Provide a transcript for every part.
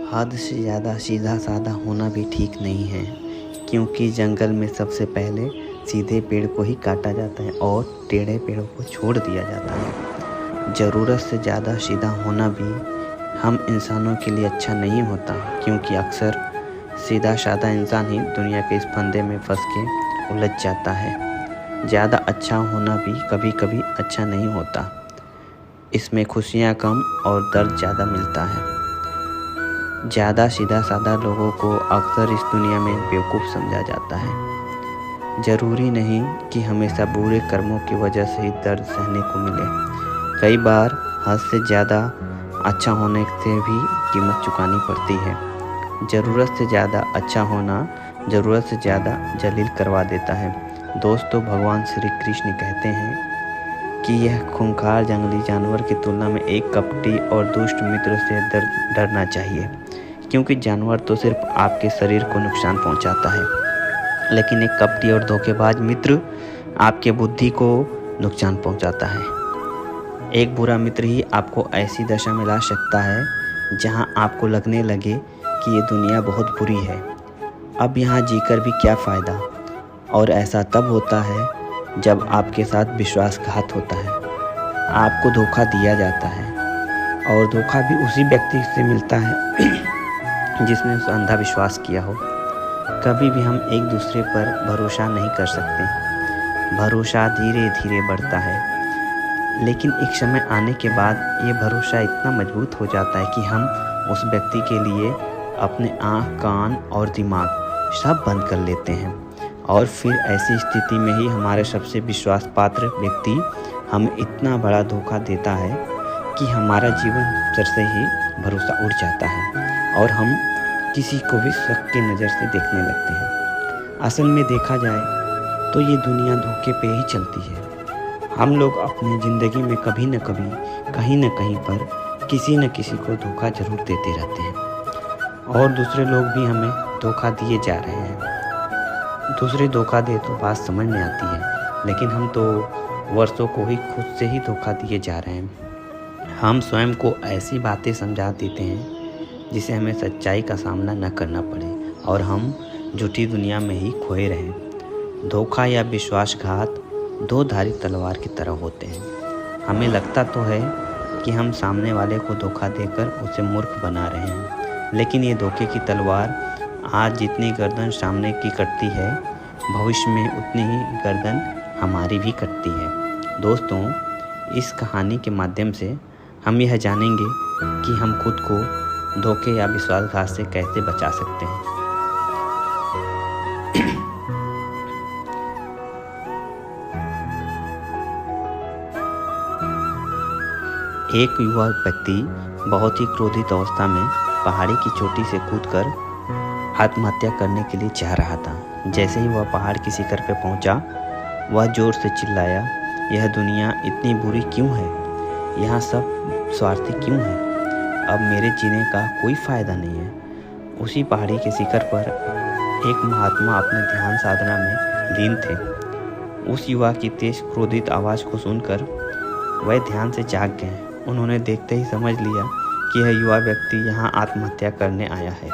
हद से ज़्यादा सीधा साधा होना भी ठीक नहीं है, क्योंकि जंगल में सबसे पहले सीधे पेड़ को ही काटा जाता है और टेढ़े पेड़ों को छोड़ दिया जाता है। ज़रूरत से ज़्यादा सीधा होना भी हम इंसानों के लिए अच्छा नहीं होता, क्योंकि अक्सर सीधा साधा इंसान ही दुनिया के इस फंदे में फंस के उलझ जाता है। ज़्यादा अच्छा होना भी कभी कभी अच्छा नहीं होता, इसमें खुशियाँ कम और दर्द ज़्यादा मिलता है। ज़्यादा सीधा साधा लोगों को अक्सर इस दुनिया में बेवकूफ़ समझा जाता है। ज़रूरी नहीं कि हमेशा बुरे कर्मों की वजह से ही दर्द सहने को मिले। कई बार हद से ज़्यादा अच्छा होने से भी कीमत चुकानी पड़ती है। ज़रूरत से ज़्यादा अच्छा होना ज़रूरत से ज़्यादा जलील करवा देता है। दोस्तों, भगवान श्री कृष्ण कहते हैं कि यह खूंखार जंगली जानवर की तुलना में एक कपटी और दुष्ट मित्र से डरना चाहिए, क्योंकि जानवर तो सिर्फ आपके शरीर को नुकसान पहुंचाता है, लेकिन एक कपटी और धोखेबाज मित्र आपके बुद्धि को नुकसान पहुंचाता है। एक बुरा मित्र ही आपको ऐसी दशा में ला सकता है जहां आपको लगने लगे कि ये दुनिया बहुत बुरी है, अब यहाँ जीकर भी क्या फ़ायदा। और ऐसा तब होता है जब आपके साथ विश्वासघात होता है, आपको धोखा दिया जाता है, और धोखा भी उसी व्यक्ति से मिलता है जिसने उस अंधा विश्वास किया हो। कभी भी हम एक दूसरे पर भरोसा नहीं कर सकते। भरोसा धीरे धीरे बढ़ता है, लेकिन एक समय आने के बाद ये भरोसा इतना मजबूत हो जाता है कि हम उस व्यक्ति के लिए अपने आँख, कान और दिमाग सब बंद कर लेते हैं, और फिर ऐसी स्थिति में ही हमारे सबसे विश्वास पात्र व्यक्ति हमें इतना बड़ा धोखा देता है कि हमारा जीवन सर से ही भरोसा उड़ जाता है और हम किसी को भी शक की नज़र से देखने लगते हैं। असल में देखा जाए तो ये दुनिया धोखे पे ही चलती है। हम लोग अपनी ज़िंदगी में कभी न कभी, कहीं न कहीं पर किसी न किसी को धोखा जरूर देते रहते हैं, और दूसरे लोग भी हमें धोखा दिए जा रहे हैं। दूसरे धोखा दे तो बात समझ में आती है, लेकिन हम तो वर्षों को ही खुद से ही धोखा दिए जा रहे हैं। हम स्वयं को ऐसी बातें समझा देते हैं जिसे हमें सच्चाई का सामना न करना पड़े, और हम झूठी दुनिया में ही खोए रहें। धोखा या विश्वासघात दो धारी तलवार की तरह होते हैं। हमें लगता तो है कि हम सामने वाले को धोखा देकर उसे मूर्ख बना रहे हैं, लेकिन ये धोखे की तलवार आज जितनी गर्दन सामने की कटती है, भविष्य में उतनी ही गर्दन हमारी भी कटती है। दोस्तों, इस कहानी के माध्यम से हम यह जानेंगे कि हम खुद को धोखे या विश्वासघात से कैसे बचा सकते हैं। एक युवा व्यक्ति बहुत ही क्रोधित अवस्था में पहाड़ी की चोटी से कूदकर आत्महत्या करने के लिए चाह रहा था। जैसे ही वह पहाड़ की शिखर पर पहुंचा, वह जोर से चिल्लाया, यह दुनिया इतनी बुरी क्यों है? यहाँ सब स्वार्थी क्यों है? अब मेरे जीने का कोई फ़ायदा नहीं है। उसी पहाड़ी के शिखर पर एक महात्मा अपने ध्यान साधना में लीन थे। उस युवा की तेज क्रोधित आवाज़ को सुनकर वह ध्यान से जाग गए। उन्होंने देखते ही समझ लिया कि यह युवा व्यक्ति यहाँ आत्महत्या करने आया है।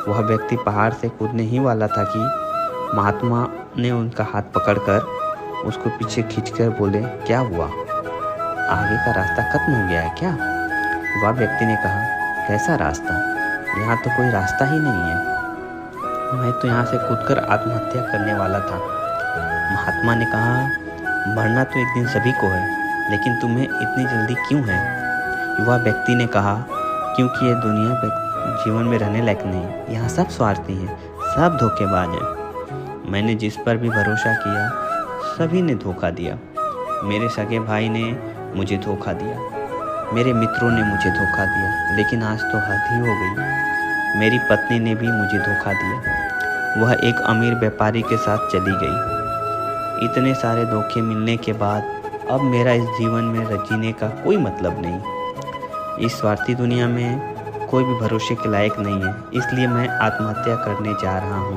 वह व्यक्ति पहाड़ से कूदने ही वाला था कि महात्मा ने उनका हाथ पकड़कर उसको पीछे खींचकर बोले, क्या हुआ? आगे का रास्ता खत्म हो गया है क्या? वह व्यक्ति ने कहा, कैसा रास्ता? यहाँ तो कोई रास्ता ही नहीं है। मैं तो यहाँ से कूदकर आत्महत्या करने वाला था। महात्मा ने कहा, मरना तो एक दिन सभी को है, लेकिन तुम्हें इतनी जल्दी क्यों है? युवा व्यक्ति ने कहा, क्योंकि यह दुनिया जीवन में रहने लायक नहीं। यहाँ सब स्वार्थी हैं, सब धोखेबाज हैं। मैंने जिस पर भी भरोसा किया, सभी ने धोखा दिया। मेरे सगे भाई ने मुझे धोखा दिया, मेरे मित्रों ने मुझे धोखा दिया, लेकिन आज तो हद ही हो गई। मेरी पत्नी ने भी मुझे धोखा दिया, वह एक अमीर व्यापारी के साथ चली गई। इतने सारे धोखे मिलने के बाद अब मेरा इस जीवन में जीने का कोई मतलब नहीं। इस स्वार्थी दुनिया में कोई भी भरोसे के लायक नहीं है, इसलिए मैं आत्महत्या करने जा रहा हूँ।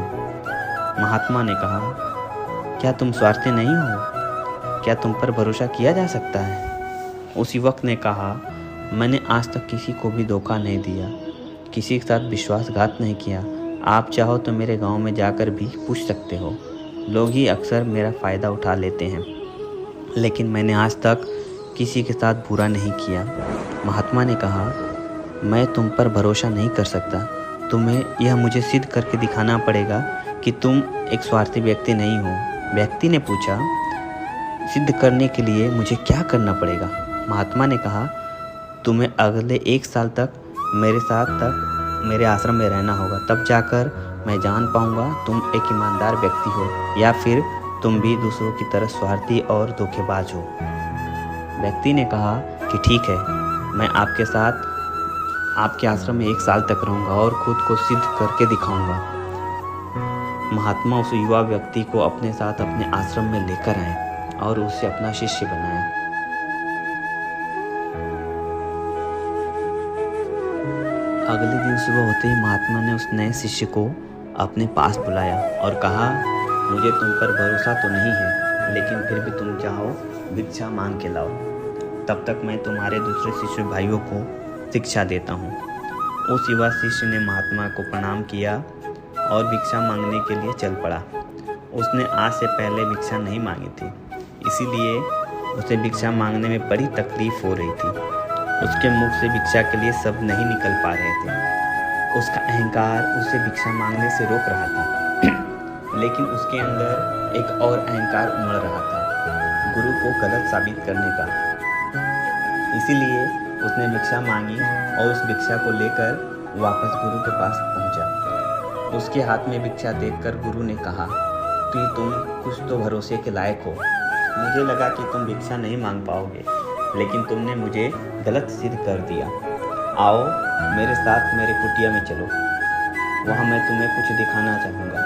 महात्मा ने कहा, क्या तुम स्वार्थी नहीं हो? क्या तुम पर भरोसा किया जा सकता है? उस युवक ने कहा, मैंने आज तक किसी को भी धोखा नहीं दिया, किसी के साथ विश्वासघात नहीं किया। आप चाहो तो मेरे गांव में जाकर भी पूछ सकते हो। लोग ही अक्सर मेरा फ़ायदा उठा लेते हैं, लेकिन मैंने आज तक किसी के साथ बुरा नहीं किया। महात्मा ने कहा, मैं तुम पर भरोसा नहीं कर सकता। तुम्हें यह मुझे सिद्ध करके दिखाना पड़ेगा कि तुम एक स्वार्थी व्यक्ति नहीं हो। व्यक्ति ने पूछा, सिद्ध करने के लिए मुझे क्या करना पड़ेगा? महात्मा ने कहा, तुम्हें अगले 1 साल तक मेरे साथ मेरे आश्रम में रहना होगा। तब जाकर मैं जान पाऊंगा तुम एक ईमानदार व्यक्ति हो या फिर तुम भी दूसरों की तरह स्वार्थी और धोखेबाज हो। व्यक्ति ने कहा कि ठीक है, मैं आपके साथ आपके आश्रम में 1 साल तक रहूंगा और खुद को सिद्ध करके दिखाऊंगा। महात्मा उस युवा व्यक्ति को अपने साथ अपने आश्रम में लेकर आए और उसे अपना शिष्य बनाया। अगले दिन सुबह होते ही महात्मा ने उस नए शिष्य को अपने पास बुलाया और कहा, मुझे तुम पर भरोसा तो नहीं है, लेकिन फिर भी तुम चाहो भिक्षा मांग के लाओ, तब तक मैं तुम्हारे दूसरे शिष्य भाइयों को शिक्षा देता हूँ। उस युवा शिष्य ने महात्मा को प्रणाम किया और भिक्षा मांगने के लिए चल पड़ा। उसने आज से पहले भिक्षा नहीं मांगी थी, इसीलिए उसे भिक्षा मांगने में बड़ी तकलीफ हो रही थी। उसके मुख से भिक्षा के लिए शब्द नहीं निकल पा रहे थे। उसका अहंकार उसे भिक्षा मांगने से रोक रहा था लेकिन उसके अंदर एक और अहंकार उमड़ रहा था, गुरु को गलत साबित करने का। इसीलिए उसने भिक्षा मांगी और उस भिक्षा को लेकर वापस गुरु के पास पहुंचा। उसके हाथ में भिक्षा देखकर गुरु ने कहा कि तुम कुछ तो भरोसे के लायक हो। मुझे लगा कि तुम भिक्षा नहीं मांग पाओगे, लेकिन तुमने मुझे गलत सिद्ध कर दिया। आओ मेरे साथ मेरे कुटिया में चलो, वहाँ मैं तुम्हें कुछ दिखाना चाहूँगा।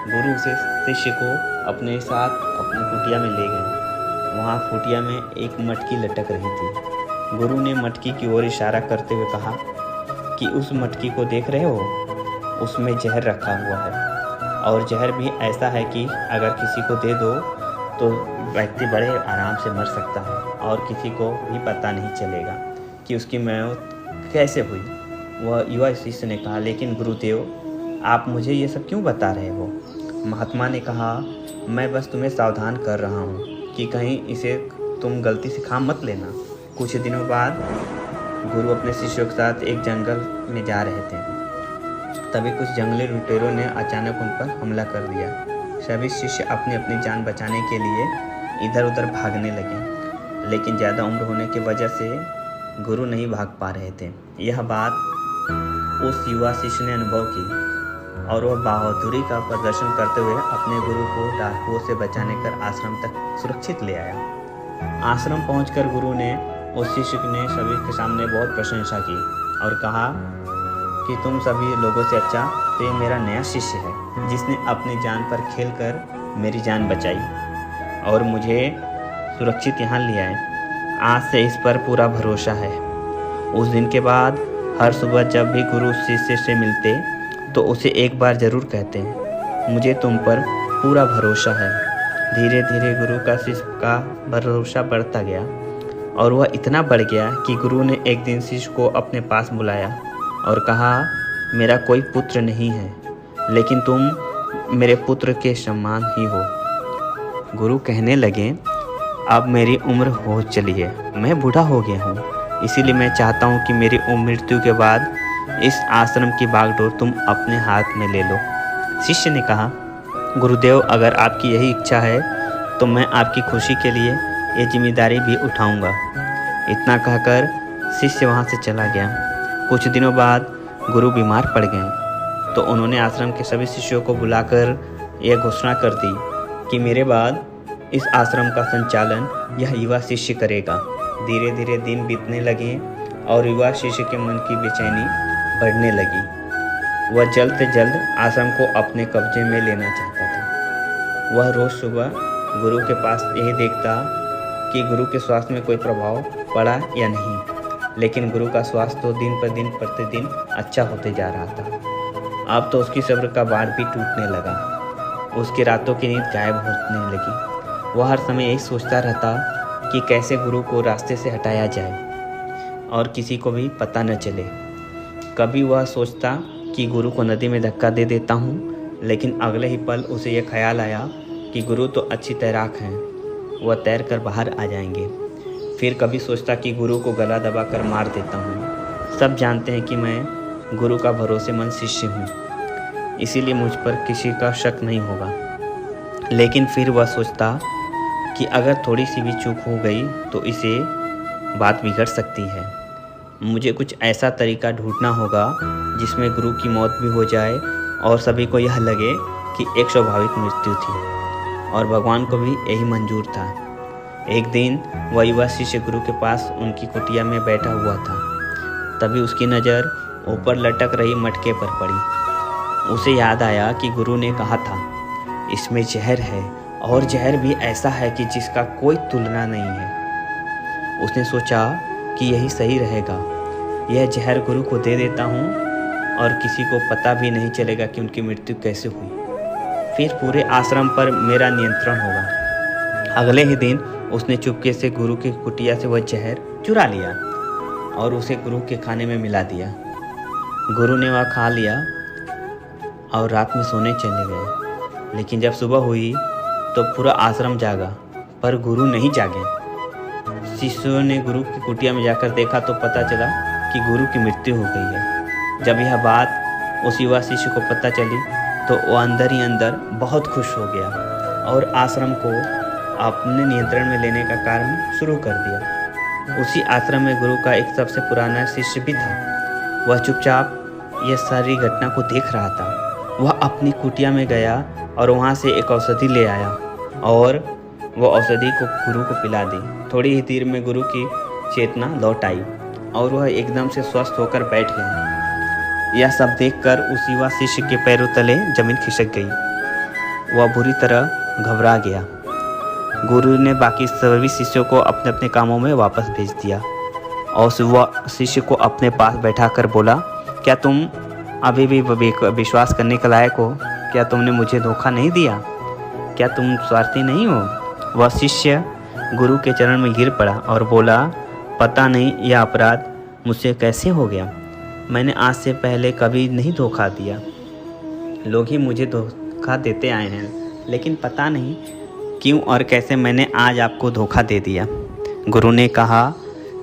गुरु से शिष्य को अपने साथ अपनी कुटिया में ले गए। वहाँ कुटिया में एक मटकी लटक रही थी। गुरु ने मटकी की ओर इशारा करते हुए कहा कि उस मटकी को देख रहे हो, उसमें जहर रखा हुआ है और जहर भी ऐसा है कि अगर किसी को दे दो तो व्यक्ति बड़े आराम से मर सकता है और किसी को भी पता नहीं चलेगा कि उसकी मौत कैसे हुई। वह युवा शिष्य ने कहा, लेकिन गुरुदेव आप मुझे ये सब क्यों बता रहे हो? महात्मा ने कहा, मैं बस तुम्हें सावधान कर रहा हूँ कि कहीं इसे तुम गलती से खा मत लेना। कुछ दिनों बाद गुरु अपने शिष्यों के साथ एक जंगल में जा रहे थे। तभी कुछ जंगली लुटेरों ने अचानक उन पर हमला कर दिया। सभी शिष्य अपनी अपनी जान बचाने के लिए इधर उधर भागने लगे, लेकिन ज़्यादा उम्र होने की वजह से गुरु नहीं भाग पा रहे थे। यह बात उस युवा शिष्य ने अनुभव की और वह बहादुरी का प्रदर्शन करते हुए अपने गुरु को डाकुओं से बचाने कर आश्रम तक सुरक्षित ले आया। आश्रम पहुंचकर गुरु ने उस शिष्य ने सभी के सामने बहुत प्रशंसा की और कहा कि तुम सभी लोगों से अच्छा तो ये मेरा नया शिष्य है, जिसने अपनी जान पर खेलकर मेरी जान बचाई और मुझे सुरक्षित यहाँ ले आए। आज से इस पर पूरा भरोसा है। उस दिन के बाद हर सुबह जब भी गुरु शिष्य से मिलते तो उसे एक बार ज़रूर कहते हैं, मुझे तुम पर पूरा भरोसा है। धीरे धीरे गुरु का शिष्य का भरोसा बढ़ता गया और वह इतना बढ़ गया कि गुरु ने एक दिन शिष्य को अपने पास बुलाया और कहा, मेरा कोई पुत्र नहीं है, लेकिन तुम मेरे पुत्र के समान ही हो। गुरु कहने लगे, अब मेरी उम्र हो चली है, मैं बूढ़ा हो गया हूँ, इसीलिए मैं चाहता हूँ कि मेरी मृत्यु के बाद इस आश्रम की बागडोर तुम अपने हाथ में ले लो। शिष्य ने कहा, गुरुदेव अगर आपकी यही इच्छा है तो मैं आपकी खुशी के लिए ये जिम्मेदारी भी उठाऊंगा। इतना कहकर शिष्य वहाँ से चला गया। कुछ दिनों बाद गुरु बीमार पड़ गए तो उन्होंने आश्रम के सभी शिष्यों को बुलाकर यह घोषणा कर दी कि मेरे बाद इस आश्रम का संचालन यह युवा शिष्य करेगा। धीरे धीरे दिन बीतने लगे और युवा शिष्य के मन की बेचैनी बढ़ने लगी। वह जल्द से जल्द आश्रम को अपने कब्जे में लेना चाहता था। वह रोज़ सुबह गुरु के पास यही देखता कि गुरु के स्वास्थ्य में कोई प्रभाव पड़ा या नहीं, लेकिन गुरु का स्वास्थ्य तो दिन पर दिन प्रतिदिन अच्छा होते जा रहा था। अब तो उसकी सब्र का बाड़ भी टूटने लगा। उसकी रातों की नींद गायब होने लगी। वह हर समय यही सोचता रहता कि कैसे गुरु को रास्ते से हटाया जाए और किसी को भी पता न चले। कभी वह सोचता कि गुरु को नदी में धक्का दे देता हूँ, लेकिन अगले ही पल उसे यह ख्याल आया कि गुरु तो अच्छी तैराक हैं, वह तैर कर बाहर आ जाएंगे। फिर कभी सोचता कि गुरु को गला दबाकर मार देता हूँ। सब जानते हैं कि मैं गुरु का भरोसेमंद शिष्य हूँ, इसीलिए मुझ पर किसी का शक नहीं होगा। लेकिन फिर वह सोचता कि अगर थोड़ी सी भी चूक हो गई तो इसे बात बिगड़ सकती है। मुझे कुछ ऐसा तरीका ढूंढना होगा जिसमें गुरु की मौत भी हो जाए और सभी को यह लगे कि एक स्वाभाविक मृत्यु थी, और भगवान को भी यही मंजूर था। एक दिन वह युवा शिष्य गुरु के पास उनकी कुटिया में बैठा हुआ था। तभी उसकी नज़र ऊपर लटक रही मटके पर पड़ी। उसे याद आया कि गुरु ने कहा था, इसमें जहर है, और जहर भी ऐसा है कि जिसका कोई तुलना नहीं है। उसने सोचा कि यही सही रहेगा, यह जहर गुरु को दे देता हूँ और किसी को पता भी नहीं चलेगा कि उनकी मृत्यु कैसे हुई। फिर पूरे आश्रम पर मेरा नियंत्रण होगा। अगले ही दिन उसने चुपके से गुरु की कुटिया से वह जहर चुरा लिया और उसे गुरु के खाने में मिला दिया। गुरु ने वह खा लिया और रात में सोने चले गए। लेकिन जब सुबह हुई तो पूरा आश्रम जागा, पर गुरु नहीं जागे। शिष्यों ने गुरु की कुटिया में जाकर देखा तो पता चला कि गुरु की मृत्यु हो गई है। जब यह बात उस युवा शिष्य को पता चली तो वो अंदर ही अंदर बहुत खुश हो गया और आश्रम को अपने नियंत्रण में लेने का कार्य शुरू कर दिया। उसी आश्रम में गुरु का एक सबसे पुराना शिष्य भी था। वह चुपचाप यह सारी घटना को देख रहा था। वह अपनी कुटिया में गया और वहाँ से एक औषधि ले आया और वह औषधि को गुरु को पिला दी। थोड़ी ही देर में गुरु की चेतना लौट आई और वह एकदम से स्वस्थ होकर बैठ गए। यह सब देखकर उस युवा शिष्य के पैरों तले जमीन खिसक गई। वह बुरी तरह घबरा गया। गुरु ने बाकी सभी शिष्यों को अपने अपने कामों में वापस भेज दिया और उस युवा शिष्य को अपने पास बैठाकर बोला, क्या तुम अभी भी विश्वास करने के लायक हो? क्या तुमने मुझे धोखा नहीं दिया? क्या तुम स्वार्थी नहीं हो? वह शिष्य गुरु के चरण में गिर पड़ा और बोला, पता नहीं यह अपराध मुझसे कैसे हो गया। मैंने आज से पहले कभी नहीं धोखा दिया। लोग ही मुझे धोखा देते आए हैं, लेकिन पता नहीं क्यों और कैसे मैंने आज आपको धोखा दे दिया। गुरु ने कहा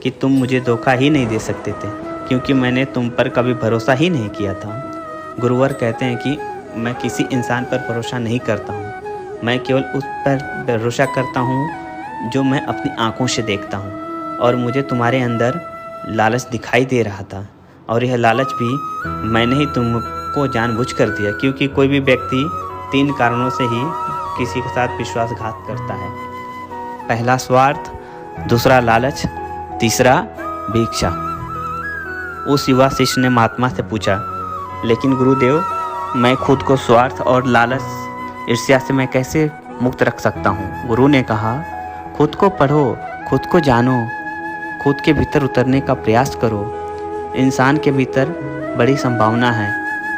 कि तुम मुझे धोखा ही नहीं दे सकते थे, क्योंकि मैंने तुम पर कभी भरोसा ही नहीं किया था। गुरुवर कहते हैं कि मैं किसी इंसान पर भरोसा नहीं करता हूँ, मैं केवल उस पर भरोसा करता हूँ जो मैं अपनी आँखों से देखता हूँ। और मुझे तुम्हारे अंदर लालच दिखाई दे रहा था, और यह लालच भी मैंने ही तुमको जानबूझकर दिया, क्योंकि कोई भी व्यक्ति 3 कारणों से ही किसी के साथ विश्वासघात करता है। पहला स्वार्थ, दूसरा लालच, तीसरा भिक्षा। उस युवा शिष्य ने महात्मा से पूछा, लेकिन गुरुदेव, मैं खुद को स्वार्थ और लालच, ईर्ष्या से मैं कैसे मुक्त रख सकता हूँ? गुरु ने कहा, खुद को पढ़ो, खुद को जानो, खुद के भीतर उतरने का प्रयास करो। इंसान के भीतर बड़ी संभावना है,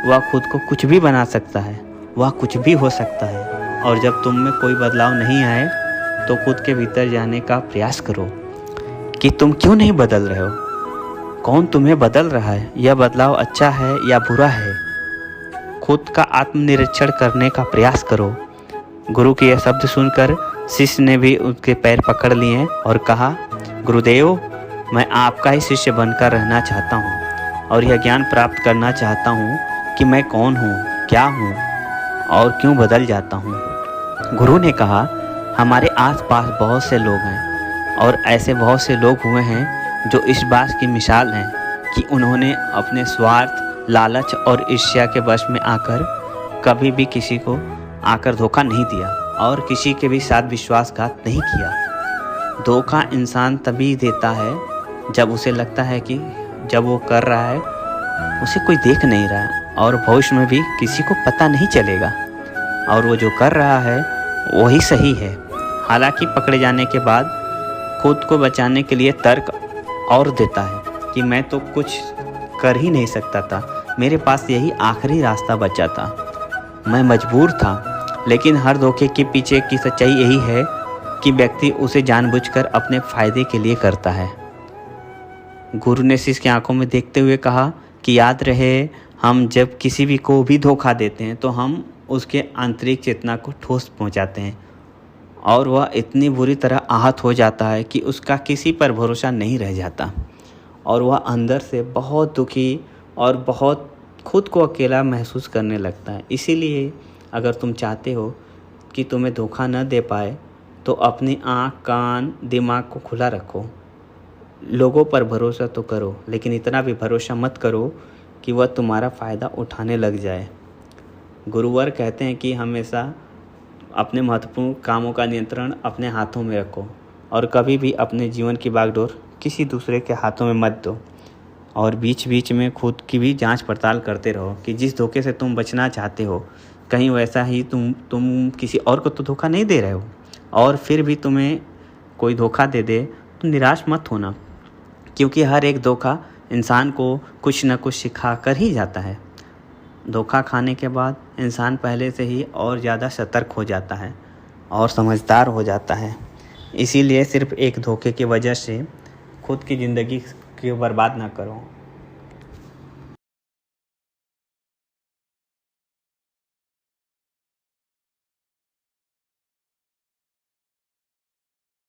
वह खुद को कुछ भी बना सकता है, वह कुछ भी हो सकता है। और जब तुम में कोई बदलाव नहीं आए तो खुद के भीतर जाने का प्रयास करो कि तुम क्यों नहीं बदल रहे हो, कौन तुम्हें बदल रहा है, यह बदलाव अच्छा है या बुरा है। खुद का आत्मनिरीक्षण करने का प्रयास करो। गुरु के यह शब्द सुनकर शिष्य ने भी उसके पैर पकड़ लिए और कहा, गुरुदेव, मैं आपका ही शिष्य बनकर रहना चाहता हूँ और यह ज्ञान प्राप्त करना चाहता हूँ कि मैं कौन हूँ, क्या हूँ और क्यों बदल जाता हूँ। गुरु ने कहा, हमारे आसपास बहुत से लोग हैं और ऐसे बहुत से लोग हुए हैं जो इस बात की मिसाल हैं कि उन्होंने अपने स्वार्थ, लालच और ईर्ष्या के वश में आकर कभी भी किसी को आकर धोखा नहीं दिया और किसी के भी साथ विश्वासघात नहीं किया। धोखा इंसान तभी देता है जब उसे लगता है कि जब वो कर रहा है उसे कोई देख नहीं रहा है और भविष्य में भी किसी को पता नहीं चलेगा और वो जो कर रहा है वही सही है। हालांकि पकड़े जाने के बाद खुद को बचाने के लिए तर्क और देता है कि मैं तो कुछ कर ही नहीं सकता था, मेरे पास यही आखिरी रास्ता बचा था, मैं मजबूर था। लेकिन हर धोखे के पीछे की सच्चाई यही है कि व्यक्ति उसे जानबूझकर अपने फायदे के लिए करता है। गुरु ने शिष्य की आंखों में देखते हुए कहा, कि याद रहे, हम जब किसी भी को भी धोखा देते हैं तो हम उसके आंतरिक चेतना को ठोस पहुंचाते हैं और वह इतनी बुरी तरह आहत हो जाता है कि उसका किसी पर भरोसा नहीं रह जाता और वह अंदर से बहुत दुखी और बहुत खुद को अकेला महसूस करने लगता है। इसीलिए अगर तुम चाहते हो कि तुम्हें धोखा न दे पाए तो अपनी आँख, कान, दिमाग को खुला रखो। लोगों पर भरोसा तो करो, लेकिन इतना भी भरोसा मत करो कि वह तुम्हारा फ़ायदा उठाने लग जाए। गुरुवर कहते हैं कि हमेशा अपने महत्वपूर्ण कामों का नियंत्रण अपने हाथों में रखो और कभी भी अपने जीवन की बागडोर किसी दूसरे के हाथों में मत दो। और बीच बीच में खुद की भी जांच पड़ताल करते रहो कि जिस धोखे से तुम बचना चाहते हो कहीं वैसा ही तुम किसी और को तो धोखा नहीं दे रहे हो, और फिर भी तुम्हें कोई धोखा दे दे तो निराश मत होना, क्योंकि हर एक धोखा इंसान को कुछ न कुछ सिखा कर ही जाता है। धोखा खाने के बाद इंसान पहले से ही और ज़्यादा सतर्क हो जाता है और समझदार हो जाता है। इसीलिए सिर्फ एक धोखे की वजह से खुद की ज़िंदगी को बर्बाद ना करो।